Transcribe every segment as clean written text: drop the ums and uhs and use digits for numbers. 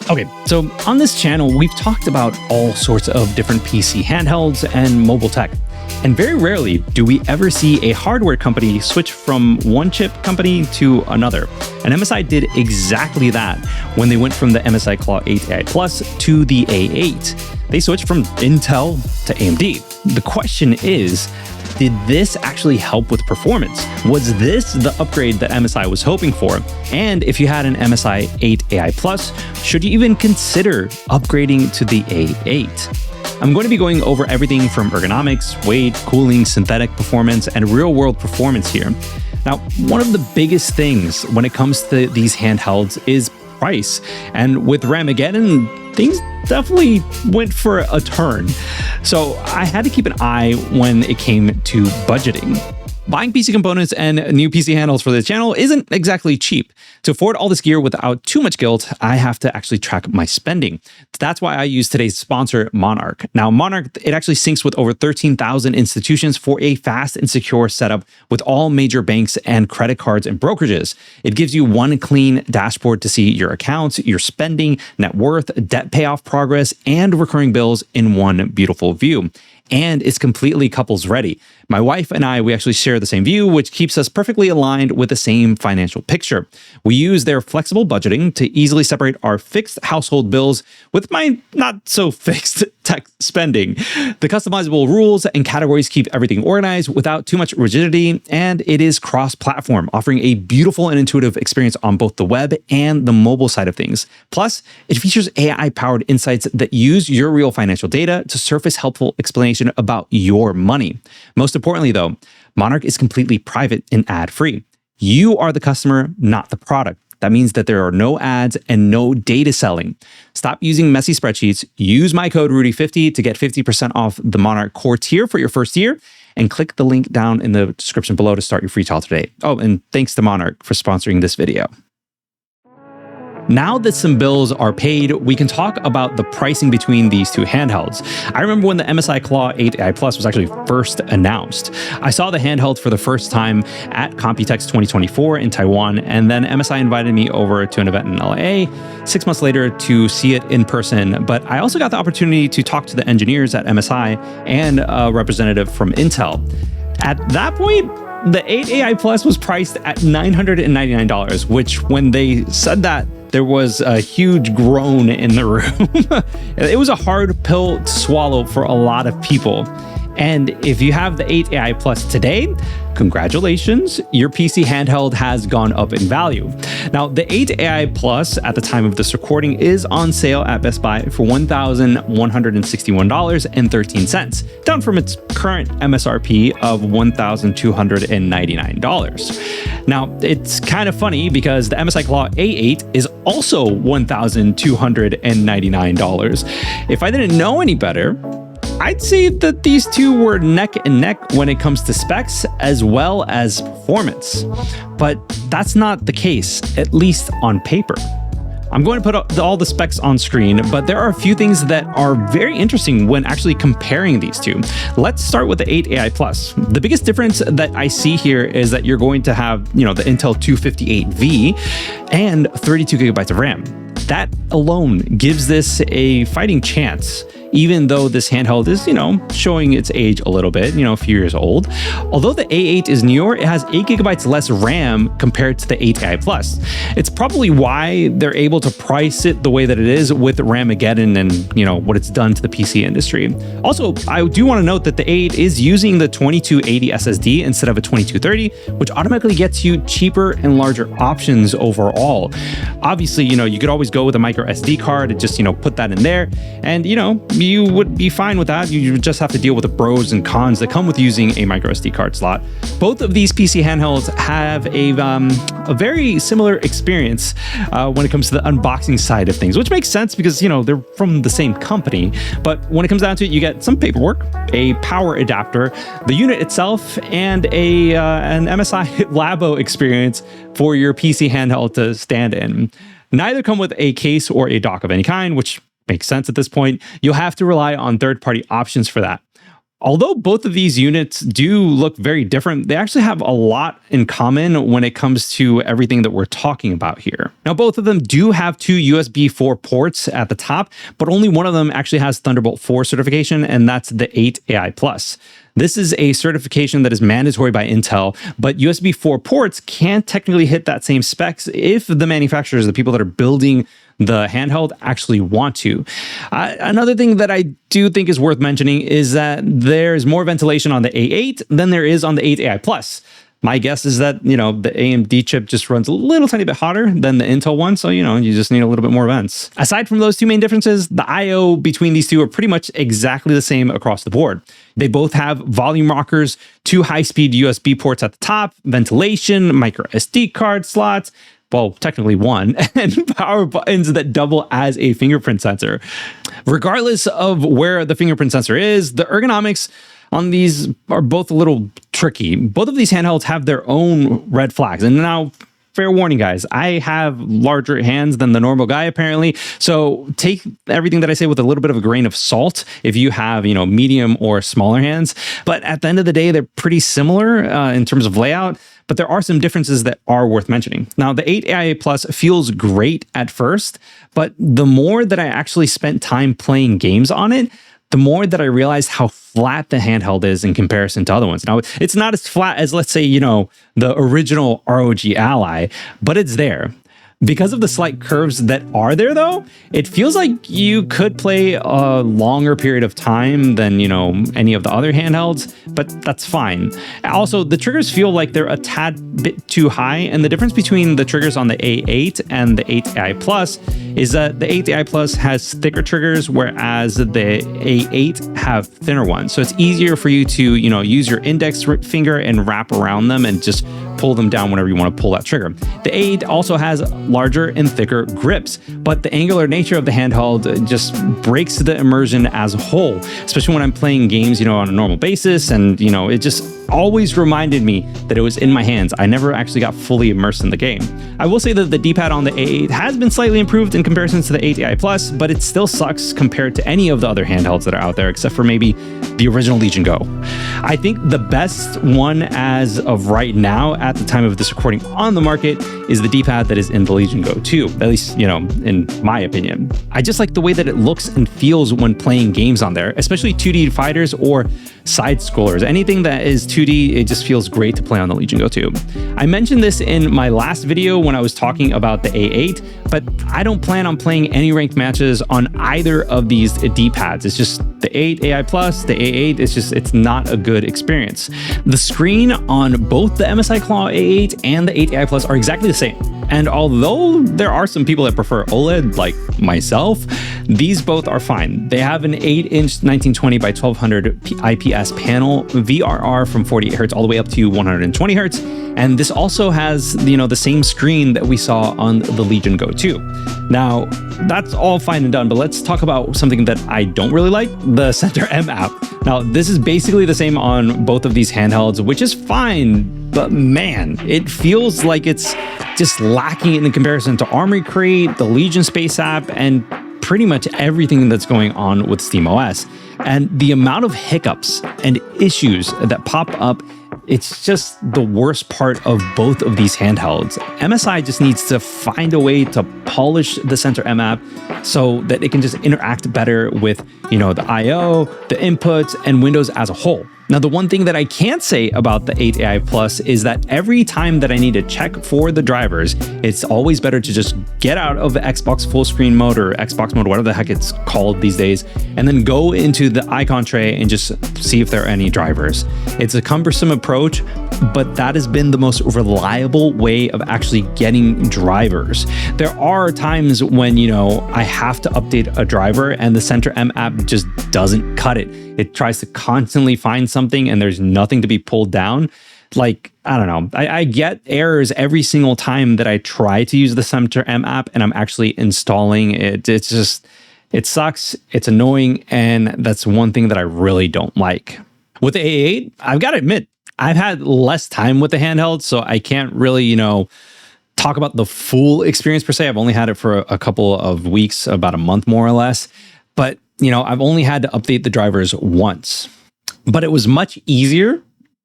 Okay, so on this channel, we've talked about all sorts of different PC handhelds and mobile tech. And very rarely do we ever see a hardware company switch from one chip company to another. And MSI did exactly that when they went from the MSI Claw A8 Plus to the A8. They switched from Intel to AMD. The question is, did this actually help with performance? Was this the upgrade that MSI was hoping for? And if you had an MSI 8 AI Plus, should you even consider upgrading to the A8? I'm going to be going over everything from ergonomics, weight, cooling, synthetic performance, and real-world performance here. Now, one of the biggest things when it comes to these handhelds is price. And with Ramageddon, things definitely went for a turn. So I had to keep an eye when it came to budgeting. Buying PC components and new PC handles for this channel isn't exactly cheap. To afford all this gear without too much guilt, I have to actually track my spending. That's why I use today's sponsor, Monarch. Now, Monarch, it actually syncs with over 13,000 institutions for a fast and secure setup with all major banks and credit cards and brokerages. It gives you one clean dashboard to see your accounts, your spending, net worth, debt payoff progress, and recurring bills in one beautiful view. And it's completely couples ready. My wife and I, we actually share the same view, which keeps us perfectly aligned with the same financial picture. We use their flexible budgeting to easily separate our fixed household bills with my not so fixed tech spending. The customizable rules and categories keep everything organized without too much rigidity, and it is cross-platform, offering a beautiful and intuitive experience on both the web and the mobile side of things. Plus, it features AI-powered insights that use your real financial data to surface helpful explanations about your money. Most importantly, though, Monarch is completely private and ad-free. You are the customer, not the product. That means that there are no ads and no data selling. Stop using messy spreadsheets. Use my code Rudy50 to get 50% off the Monarch Core tier for your first year, and click the link down in the description below to start your free trial today. Oh, and thanks to Monarch for sponsoring this video. Now that some bills are paid, we can talk about the pricing between these two handhelds. I remember when the MSI Claw A8 AI Plus was actually first announced. I saw the handheld for the first time at Computex 2024 in Taiwan, and then MSI invited me over to an event in LA 6 months later to see it in person. But I also got the opportunity to talk to the engineers at MSI and a representative from Intel. At that point, the 8 AI Plus was priced at $999, which when they said that, there was a huge groan in the room. It was a hard pill to swallow for a lot of people. And if you have the 8 AI Plus today, congratulations, your PC handheld has gone up in value. Now, the 8 AI Plus at the time of this recording is on sale at Best Buy for $1,161.13, down from its current MSRP of $1,299. Now, it's kind of funny because the MSI Claw A8 is also $1,299. If I didn't know any better, I'd say that these two were neck and neck when it comes to specs as well as performance. But that's not the case, at least on paper. I'm going to put all the specs on screen, but there are a few things that are very interesting when actually comparing these two. Let's start with the 8 AI Plus. The biggest difference that I see here is that you're going to have, the Intel 258V and 32 gigabytes of RAM. That alone gives this a fighting chance, even though this handheld is, showing its age a little bit, a few years old. Although the A8 is newer, it has 8 gigabytes less RAM compared to the 8 AI Plus. It's probably why they're able to price it the way that it is with Ramageddon and, what it's done to the PC industry. Also, I do want to note that the A8 is using the 2280 SSD instead of a 2230, which automatically gets you cheaper and larger options overall. Obviously, you could always go with a microSD card and just, put that in there, and, you would be fine with that. You just have to deal with the pros and cons that come with using a microSD card slot. Both of these PC handhelds have a very similar experience when it comes to the unboxing side of things, which makes sense because, they're from the same company. But when it comes down to it, you get some paperwork, a power adapter, the unit itself, and an MSI Labo experience for your PC handheld to stand in. Neither come with a case or a dock of any kind, which makes sense at this point. You'll have to rely on third-party options for that. Although both of these units do look very different, they actually have a lot in common when it comes to everything that we're talking about here. Now, both of them do have two USB 4 ports at the top, but only one of them actually has Thunderbolt 4 certification, and that's the 8 AI Plus. This is a certification that is mandatory by Intel, but USB 4 ports can't technically hit that same specs if the manufacturers, the people that are building the handheld, actually want to. Another thing that I do think is worth mentioning is that there's more ventilation on the A8 than there is on the 8 AI Plus. My guess is that, the AMD chip just runs a little tiny bit hotter than the Intel one. So, you just need a little bit more vents. Aside from those two main differences, the I/O between these two are pretty much exactly the same across the board. They both have volume rockers, two high-speed USB ports at the top, ventilation, microSD card slots, well, technically one, and power buttons that double as a fingerprint sensor. Regardless of where the fingerprint sensor is, the ergonomics on these are both a little tricky. Both of these handhelds have their own red flags. And now, fair warning, guys, I have larger hands than the normal guy, apparently. So take everything that I say with a little bit of a grain of salt if you have, medium or smaller hands. But at the end of the day, they're pretty similar in terms of layout. But there are some differences that are worth mentioning. Now, the 8 AI Plus feels great at first, but the more that I actually spent time playing games on it, the more that I realized how flat the handheld is in comparison to other ones. Now, it's not as flat as, let's say, the original ROG Ally, but it's there. Because of the slight curves that are there, though, it feels like you could play a longer period of time than, any of the other handhelds, but that's fine. Also, the triggers feel like they're a tad bit too high, and the difference between the triggers on the A8 and the 8 AI Plus is that the 8 AI Plus has thicker triggers, whereas the A8 have thinner ones. So it's easier for you to, use your index finger and wrap around them and just pull them down whenever you want to pull that trigger. The A8 also has larger and thicker grips, but the angular nature of the handheld just breaks the immersion as a whole, especially when I'm playing games, on a normal basis. And, it just always reminded me that it was in my hands. I never actually got fully immersed in the game. I will say that the D-pad on the A8 has been slightly improved in comparison to the 8 AI Plus, but it still sucks compared to any of the other handhelds that are out there, except for maybe the original Legion Go. I think the best one as of right now, at the time of this recording on the market, is the D-pad that is in the Legion Go 2, at least, in my opinion. I just like the way that it looks and feels when playing games on there, especially 2D fighters or side scrollers. Anything that is 2D, it just feels great to play on the Legion Go 2. I mentioned this in my last video when I was talking about the A8, but I don't plan on playing any ranked matches on either of these D-pads. It's just the 8 AI Plus, the A8, it's not a good experience. The screen on both the MSI Claw A8 and the 8 AI Plus are exactly the same. And although there are some people that prefer OLED, like myself, these both are fine. They have an 8-inch 1920 by 1200 IPS panel, VRR from 48 Hertz all the way up to 120 Hertz. And this also has, the same screen that we saw on the Legion Go 2. Now, that's all fine and done, but let's talk about something that I don't really like, the Center M app. Now, this is basically the same on both of these handhelds, which is fine, but man, it feels like it's just lacking in comparison to Armory Crate, the Legion Space app, and pretty much everything that's going on with SteamOS. And the amount of hiccups and issues that pop up, it's just the worst part of both of these handhelds. MSI just needs to find a way to polish the Center M app so that it can just interact better with, the I/O, the inputs, and Windows as a whole. Now, the one thing that I can't say about the 8 AI Plus is that every time that I need to check for the drivers, it's always better to just get out of the Xbox full screen mode or Xbox mode, whatever the heck it's called these days, and then go into the icon tray and just see if there are any drivers. It's a cumbersome approach, but that has been the most reliable way of actually getting drivers. There are times when, I have to update a driver and the Center M app just doesn't cut it. It tries to constantly find something and there's nothing to be pulled down. Like, I don't know. I get errors every single time that I try to use the Center M app and I'm actually installing it. It's just, it sucks. It's annoying. And that's one thing that I really don't like. With the A8, I've got to admit, I've had less time with the handheld, so I can't really, talk about the full experience per se. I've only had it for a couple of weeks, about a month more or less. But, I've only had to update the drivers once. but it was much easier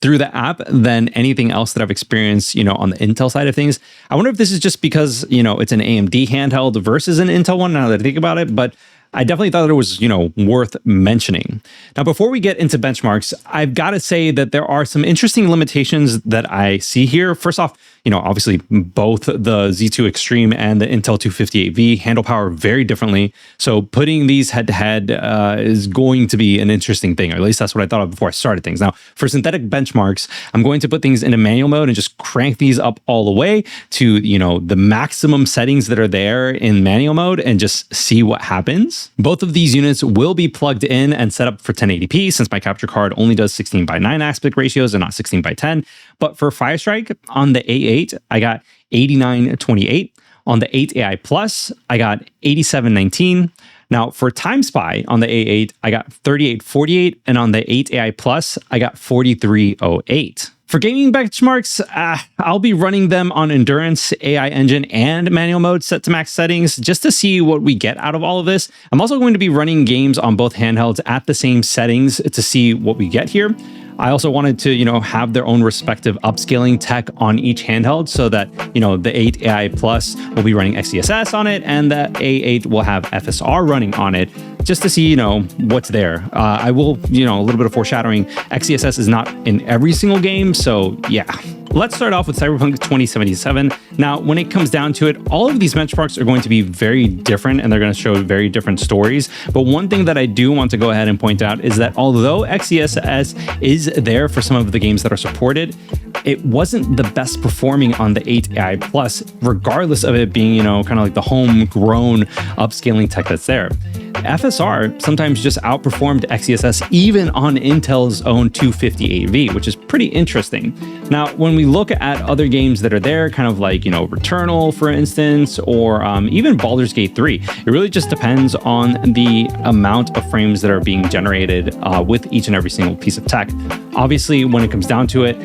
through the app than anything else that I've experienced, on the Intel side of things. I wonder if this is just because, it's an AMD handheld versus an Intel one now that I think about it, but I definitely thought it was, worth mentioning. Now, before we get into benchmarks, I've got to say that there are some interesting limitations that I see here. First off, obviously both the Z2 Extreme and the Intel 258V handle power very differently. So putting these head to head is going to be an interesting thing, or at least that's what I thought of before I started things. Now, for synthetic benchmarks, I'm going to put things into manual mode and just crank these up all the way to, the maximum settings that are there in manual mode and just see what happens. Both of these units will be plugged in and set up for 1080p since my capture card only does 16:9 aspect ratios and not 16:10. But for Firestrike on the A8, I got 89:28. On the 8 AI Plus, I got 87:19. Now for Time Spy on the A8, I got 38:48, and on the 8 AI Plus, I got 43:08. For gaming benchmarks, I'll be running them on Endurance, AI Engine, and manual mode set to max settings just to see what we get out of all of this. I'm also going to be running games on both handhelds at the same settings to see what we get here. I also wanted to, have their own respective upscaling tech on each handheld so that, the 8 AI Plus will be running XeSS on it and the A8 will have FSR running on it just to see, what's there. I will, a little bit of foreshadowing, XeSS is not in every single game, so yeah. Let's start off with Cyberpunk 2077. Now, when it comes down to it, all of these benchmarks are going to be very different and they're going to show very different stories. But one thing that I do want to go ahead and point out is that although XeSS is there for some of the games that are supported, it wasn't the best performing on the 8 AI Plus, regardless of it being, kind of like the homegrown upscaling tech that's there. FSR sometimes just outperformed XeSS even on Intel's own 258V, which is pretty interesting. Now, when we look at other games that are there, kind of like, Returnal, for instance, or even Baldur's Gate 3, it really just depends on the amount of frames that are being generated with each and every single piece of tech. Obviously, when it comes down to it,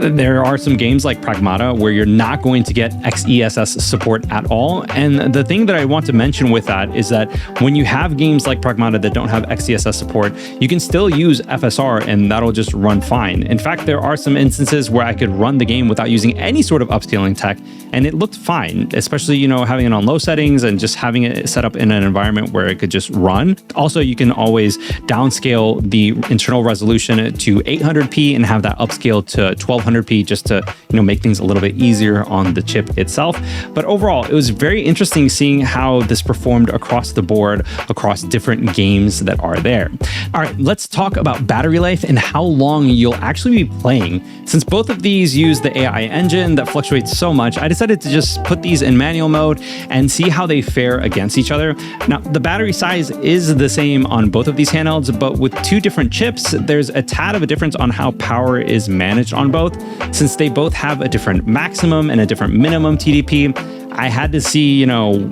there are some games like Pragmata where you're not going to get XeSS support at all. And the thing that I want to mention with that is that when you have games like Pragmata that don't have XeSS support, you can still use FSR and that'll just run fine. In fact, there are some instances where I could run the game without using any sort of upscaling tech and it looked fine, especially, having it on low settings and just having it set up in an environment where it could just run. Also, you can always downscale the internal resolution to 800p and have that upscale to 1200p just to, make things a little bit easier on the chip itself. But overall, it was very interesting seeing how this performed across the board, across different games that are there. All right, let's talk about battery life and how long you'll actually be playing. Since both of these use the AI engine that fluctuates so much, I decided to just put these in manual mode and see how they fare against each other. Now, the battery size is the same on both of these handhelds, but with two different chips, there's a tad of a difference on how power is managed on both. Since they both have a different maximum and a different minimum TDP, I had to see,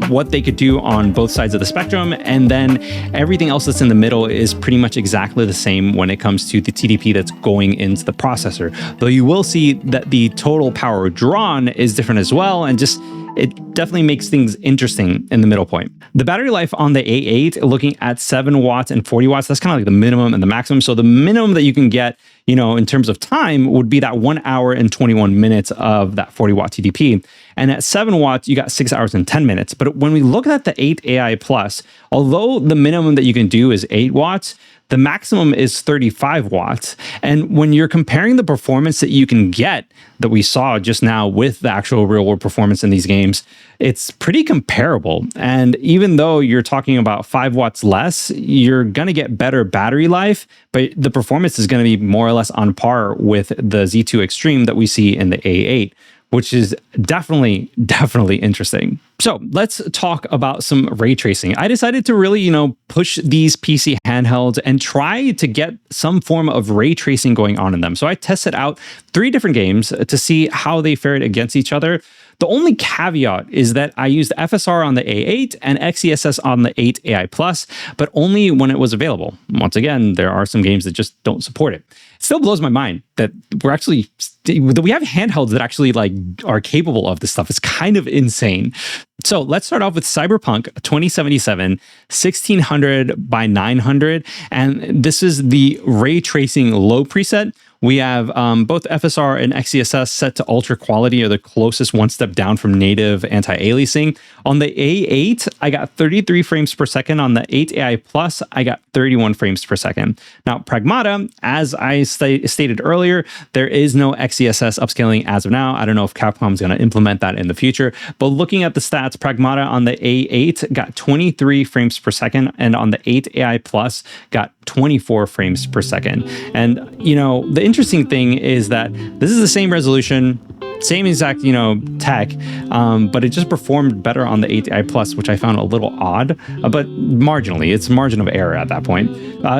what they could do on both sides of the spectrum. And then everything else that's in the middle is pretty much exactly the same when it comes to the TDP that's going into the processor. Though you will see that the total power drawn is different as well. And just, it definitely makes things interesting in the middle point. The battery life on the A8, looking at 7 watts and 40 watts, that's kind of like the minimum and the maximum. So the minimum that you can get, in terms of time would be that 1 hour and 21 minutes of that 40 watt TDP. And at 7 watts, you got 6 hours and 10 minutes. But when we look at the 8 AI Plus, although the minimum that you can do is 8 watts, the maximum is 35 watts. And when you're comparing the performance that you can get that we saw just now with the actual real world performance in these games, it's pretty comparable. And even though you're talking about 5 watts less, you're going to get better battery life, but the performance is going to be more or less on par with the Z2 Extreme that we see in the A8, which is definitely interesting. So let's talk about some ray tracing. I decided to really, push these PC handhelds and try to get some form of ray tracing going on in them. So I tested out 3 different games to see how they fared against each other. The only caveat is that I used FSR on the A8 and XeSS on the 8 AI Plus, but only when it was available. Once again, there are some games that just don't support it. It still blows my mind that we have handhelds that actually like are capable of this stuff. It's kind of insane. So let's start off with Cyberpunk 2077 1600 by 900, and this is the ray tracing low preset. We have both FSR and XeSS set to ultra quality, or the closest one step down from native anti-aliasing. On the A8, I got 33 frames per second. On the 8 AI Plus, I got 31 frames per second. Now, Pragmata, as I stated earlier, there is no XeSS upscaling as of now. I don't know if Capcom's going to implement that in the future, but looking at the stats, Pragmata on the A8 got 23 frames per second, and on the 8 AI Plus got 24 frames per second. And, you know, the interesting thing is that this is the same resolution, same exact, tech, but it just performed better on the 8 AI Plus, which I found a little odd, but marginally. It's margin of error at that point.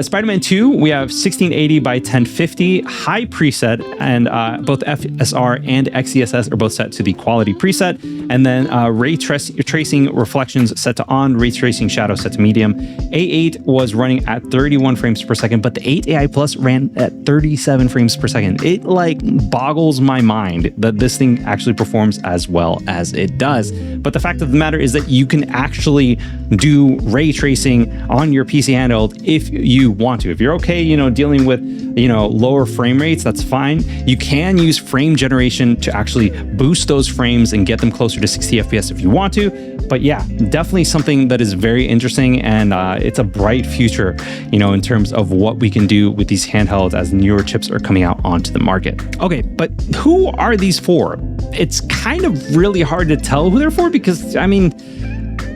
Spider-Man 2, we have 1680 by 1050, high preset, and both FSR and XeSS are both set to the quality preset, and then ray tracing reflections set to on, ray tracing shadow set to medium. A8 was running at 31 frames per second, but the 8 AI Plus ran at 37 frames per second. It like boggles my mind that this thing actually performs as well as it does. But the fact of the matter is that you can actually do ray tracing on your PC handheld if you want to. If you're okay, dealing with, lower frame rates, that's fine. You can use frame generation to actually boost those frames and get them closer to 60 FPS if you want to. But yeah, definitely something that is very interesting, and it's a bright future, in terms of what we can do with these handhelds as newer chips are coming out onto the market. Okay, but who are these for? It's kind of really hard to tell who they're for because, I mean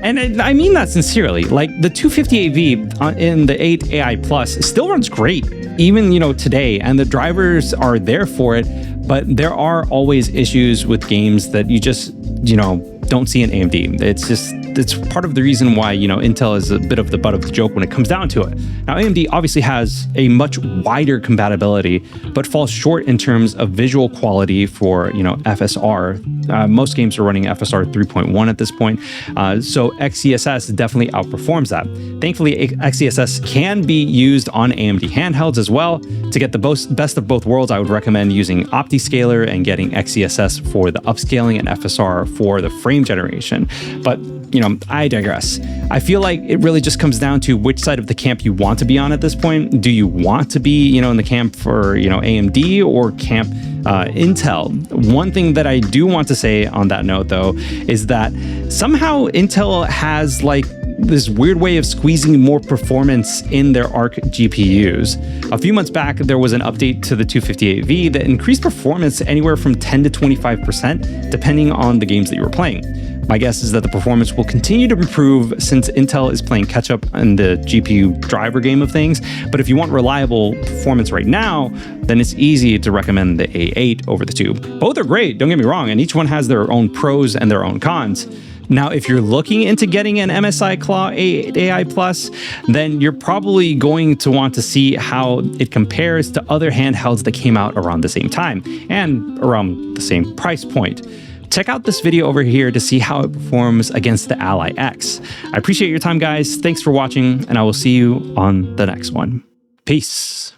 that sincerely, like the 258V in the 8 AI Plus still runs great, even, today, and the drivers are there for it, but there are always issues with games that you just, don't see in AMD. It's part of the reason why, Intel is a bit of the butt of the joke when it comes down to it. Now, AMD obviously has a much wider compatibility, but falls short in terms of visual quality for, FSR. Most games are running FSR 3.1 at this point, so XeSS definitely outperforms that. Thankfully, XeSS can be used on AMD handhelds as well. To get the best of both worlds, I would recommend using OptiScaler and getting XeSS for the upscaling and FSR for the frame generation. But I digress. I feel like it really just comes down to which side of the camp you want to be on at this point. Do you want to be, in the camp for, AMD or camp Intel? One thing that I do want to say on that note, though, is that somehow Intel has like this weird way of squeezing more performance in their Arc GPUs. A few months back, there was an update to the 258V that increased performance anywhere from 10 to 25%, depending on the games that you were playing. My guess is that the performance will continue to improve since Intel is playing catch up in the GPU driver game of things. But if you want reliable performance right now, then it's easy to recommend the A8 over the two. Both are great, don't get me wrong, and each one has their own pros and their own cons. Now, if you're looking into getting an MSI Claw A8 AI Plus, then you're probably going to want to see how it compares to other handhelds that came out around the same time and around the same price point. Check out this video over here to see how it performs against the Ally X. I appreciate your time, guys. Thanks for watching, and I will see you on the next one. Peace.